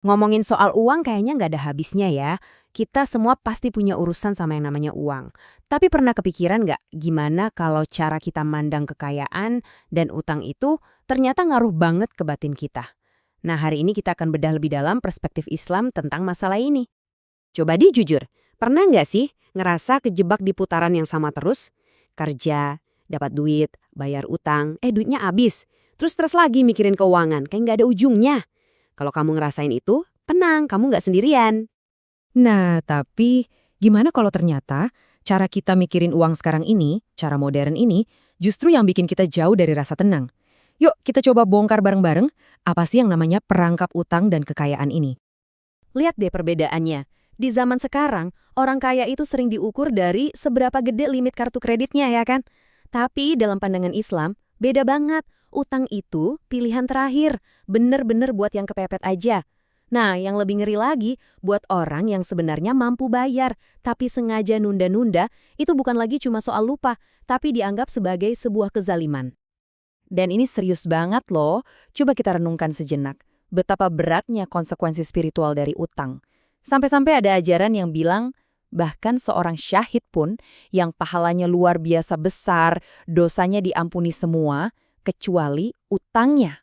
Ngomongin soal uang kayaknya nggak ada habisnya ya. Kita semua pasti punya urusan sama yang namanya uang. Tapi pernah kepikiran nggak gimana kalau cara kita mandang kekayaan dan utang itu ternyata ngaruh banget ke batin kita? Nah, hari ini kita akan bedah lebih dalam perspektif Islam tentang masalah ini. Coba jujur, pernah nggak sih ngerasa kejebak di putaran yang sama terus? Kerja, dapat duit, bayar utang, duitnya habis. Terus stres lagi mikirin keuangan, kayak nggak ada ujungnya. Kalau kamu ngerasain itu, tenang, kamu nggak sendirian. Nah, tapi gimana kalau ternyata cara kita mikirin uang sekarang ini, cara modern ini, justru yang bikin kita jauh dari rasa tenang? Yuk, kita coba bongkar bareng-bareng apa sih yang namanya perangkap utang dan kekayaan ini. Lihat deh perbedaannya. Di zaman sekarang, orang kaya itu sering diukur dari seberapa gede limit kartu kreditnya ya kan? Tapi dalam pandangan Islam, beda banget. Utang itu pilihan terakhir, bener-bener buat yang kepepet aja. Nah, yang lebih ngeri lagi, buat orang yang sebenarnya mampu bayar, tapi sengaja nunda-nunda, itu bukan lagi cuma soal lupa, tapi dianggap sebagai sebuah kezaliman. Dan ini serius banget loh, coba kita renungkan sejenak. Betapa beratnya konsekuensi spiritual dari utang. Sampai-sampai ada ajaran yang bilang, bahkan seorang syahid pun yang pahalanya luar biasa besar, dosanya diampuni semua, kecuali utangnya.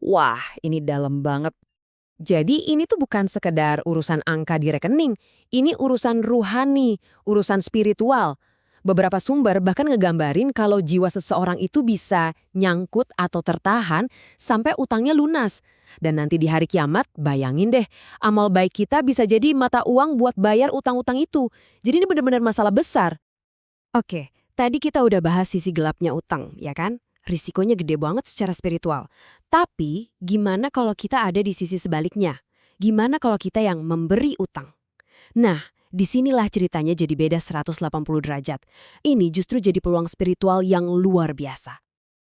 Wah, ini dalam banget. Jadi ini tuh bukan sekedar urusan angka di rekening, ini urusan ruhani, urusan spiritual. Beberapa sumber bahkan ngegambarin kalau jiwa seseorang itu bisa nyangkut atau tertahan sampai utangnya lunas. Dan nanti di hari kiamat, bayangin deh, amal baik kita bisa jadi mata uang buat bayar utang-utang itu. Jadi ini benar-benar masalah besar. Oke, tadi kita udah bahas sisi gelapnya utang, ya kan? Risikonya gede banget secara spiritual. Tapi, gimana kalau kita ada di sisi sebaliknya? Gimana kalau kita yang memberi utang? Nah, disinilah ceritanya jadi beda 180 derajat. Ini justru jadi peluang spiritual yang luar biasa.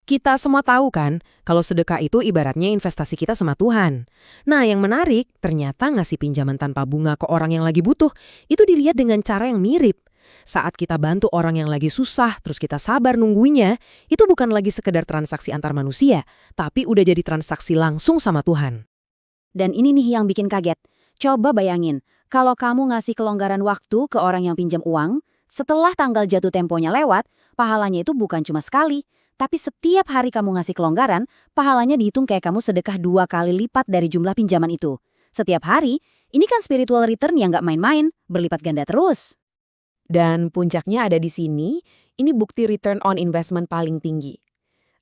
Kita semua tahu kan, kalau sedekah itu ibaratnya investasi kita sama Tuhan. Nah, yang menarik, ternyata ngasih pinjaman tanpa bunga ke orang yang lagi butuh, itu dilihat dengan cara yang mirip. Saat kita bantu orang yang lagi susah, terus kita sabar nungguinya, itu bukan lagi sekedar transaksi antar manusia, tapi udah jadi transaksi langsung sama Tuhan. Dan ini nih yang bikin kaget. Coba bayangin, kalau kamu ngasih kelonggaran waktu ke orang yang pinjam uang, setelah tanggal jatuh temponya lewat, pahalanya itu bukan cuma sekali, tapi setiap hari kamu ngasih kelonggaran, pahalanya dihitung kayak kamu sedekah 2 kali lipat dari jumlah pinjaman itu. Setiap hari, ini kan spiritual return yang nggak main-main, berlipat ganda terus. Dan puncaknya ada di sini, ini bukti return on investment paling tinggi.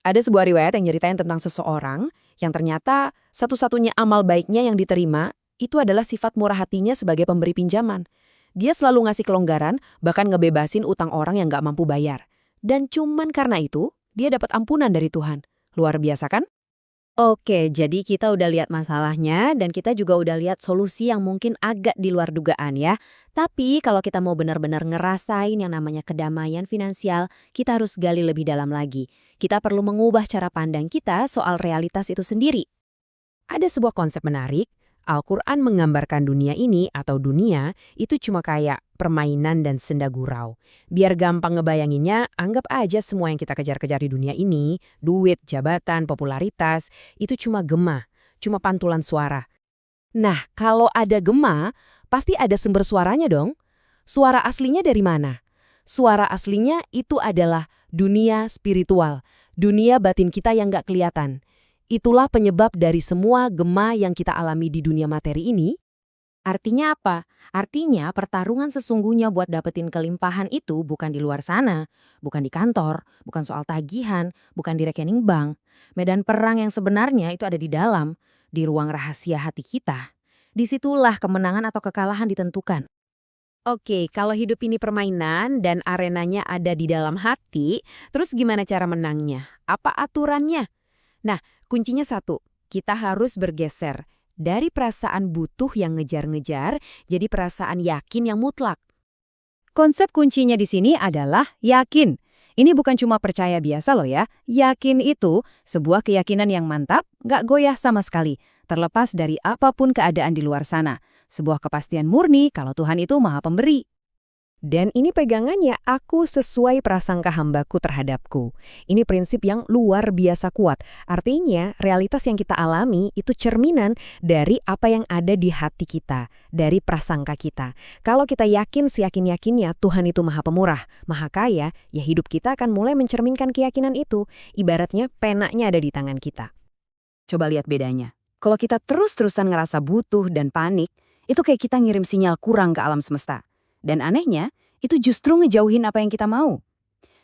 Ada sebuah riwayat yang nyeritain tentang seseorang yang ternyata satu-satunya amal baiknya yang diterima itu adalah sifat murah hatinya sebagai pemberi pinjaman. Dia selalu ngasih kelonggaran, bahkan ngebebasin utang orang yang nggak mampu bayar. Dan cuman karena itu, dia dapat ampunan dari Tuhan. Luar biasa kan? Oke, jadi kita udah lihat masalahnya dan kita juga udah lihat solusi yang mungkin agak di luar dugaan ya. Tapi kalau kita mau benar-benar ngerasain yang namanya kedamaian finansial, kita harus gali lebih dalam lagi. Kita perlu mengubah cara pandang kita soal realitas itu sendiri. Ada sebuah konsep menarik, Al-Quran menggambarkan dunia ini atau dunia itu cuma kayak permainan dan senda gurau. Biar gampang ngebayanginnya, anggap aja semua yang kita kejar-kejar di dunia ini, duit, jabatan, popularitas, itu cuma gema, cuma pantulan suara. Nah, kalau ada gema, pasti ada sumber suaranya dong. Suara aslinya dari mana? Suara aslinya itu adalah dunia spiritual, dunia batin kita yang nggak kelihatan. Itulah penyebab dari semua gema yang kita alami di dunia materi ini. Artinya apa? Artinya pertarungan sesungguhnya buat dapetin kelimpahan itu bukan di luar sana, bukan di kantor, bukan soal tagihan, bukan di rekening bank. Medan perang yang sebenarnya itu ada di dalam, di ruang rahasia hati kita. Disitulah kemenangan atau kekalahan ditentukan. Oke, kalau hidup ini permainan dan arenanya ada di dalam hati, terus gimana cara menangnya? Apa aturannya? Nah, kuncinya satu, kita harus bergeser dari perasaan butuh yang ngejar-ngejar jadi perasaan yakin yang mutlak. Konsep kuncinya di sini adalah yakin. Ini bukan cuma percaya biasa loh ya. Yakin itu sebuah keyakinan yang mantap, nggak goyah sama sekali, terlepas dari apapun keadaan di luar sana. Sebuah kepastian murni kalau Tuhan itu Maha Pemberi. Dan ini pegangannya aku sesuai prasangka hambaku terhadapku. Ini prinsip yang luar biasa kuat. Artinya, realitas yang kita alami itu cerminan dari apa yang ada di hati kita, dari prasangka kita. Kalau kita yakin seyakin-yakinnya Tuhan itu Maha Pemurah, Maha Kaya, ya hidup kita akan mulai mencerminkan keyakinan itu. Ibaratnya penanya ada di tangan kita. Coba lihat bedanya. Kalau kita terus-terusan ngerasa butuh dan panik, itu kayak kita ngirim sinyal kurang ke alam semesta. Dan anehnya, itu justru ngejauhin apa yang kita mau.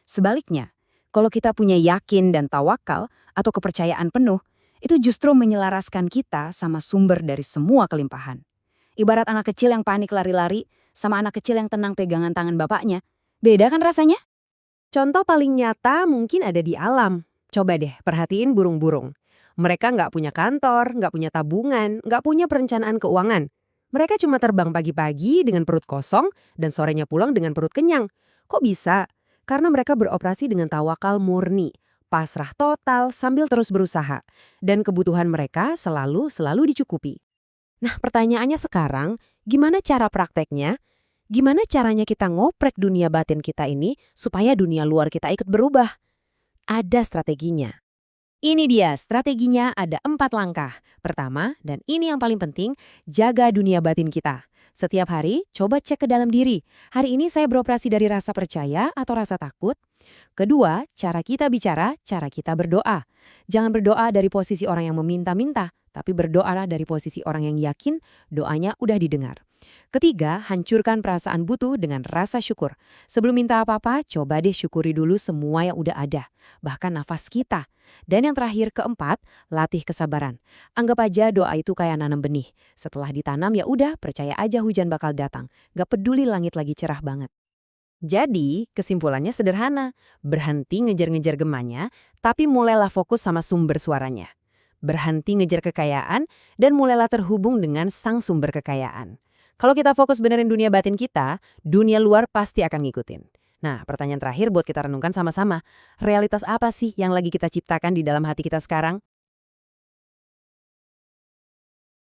Sebaliknya, kalau kita punya yakin dan tawakal atau kepercayaan penuh, itu justru menyelaraskan kita sama sumber dari semua kelimpahan. Ibarat anak kecil yang panik lari-lari sama anak kecil yang tenang pegangan tangan bapaknya. Beda kan rasanya? Contoh paling nyata mungkin ada di alam. Coba deh perhatiin burung-burung. Mereka nggak punya kantor, nggak punya tabungan, nggak punya perencanaan keuangan. Mereka cuma terbang pagi-pagi dengan perut kosong dan sorenya pulang dengan perut kenyang. Kok bisa? Karena mereka beroperasi dengan tawakal murni, pasrah total sambil terus berusaha. Dan kebutuhan mereka selalu dicukupi. Nah, pertanyaannya sekarang, gimana cara prakteknya? Gimana caranya kita ngoprek dunia batin kita ini supaya dunia luar kita ikut berubah? Ada strateginya. Ini dia, strateginya ada 4 langkah. Pertama, dan ini yang paling penting, jaga dunia batin kita. Setiap hari, coba cek ke dalam diri. Hari ini saya beroperasi dari rasa percaya atau rasa takut? Kedua, cara kita bicara, cara kita berdoa. Jangan berdoa dari posisi orang yang meminta-minta, tapi berdoalah dari posisi orang yang yakin doanya udah didengar. Ketiga, hancurkan perasaan butuh dengan rasa syukur. Sebelum minta apa-apa, coba deh syukuri dulu semua yang udah ada, bahkan nafas kita. Dan yang terakhir, keempat, latih kesabaran. Anggap aja doa itu kayak nanam benih. Setelah ditanam ya udah, percaya aja hujan bakal datang. Gak peduli langit lagi cerah banget. Jadi, kesimpulannya sederhana. Berhenti ngejar-ngejar gemanya, tapi mulailah fokus sama sumber suaranya. Berhenti ngejar kekayaan, dan mulailah terhubung dengan sang sumber kekayaan. Kalau kita fokus benerin dunia batin kita, dunia luar pasti akan ngikutin. Nah, pertanyaan terakhir buat kita renungkan sama-sama. Realitas apa sih yang lagi kita ciptakan di dalam hati kita sekarang?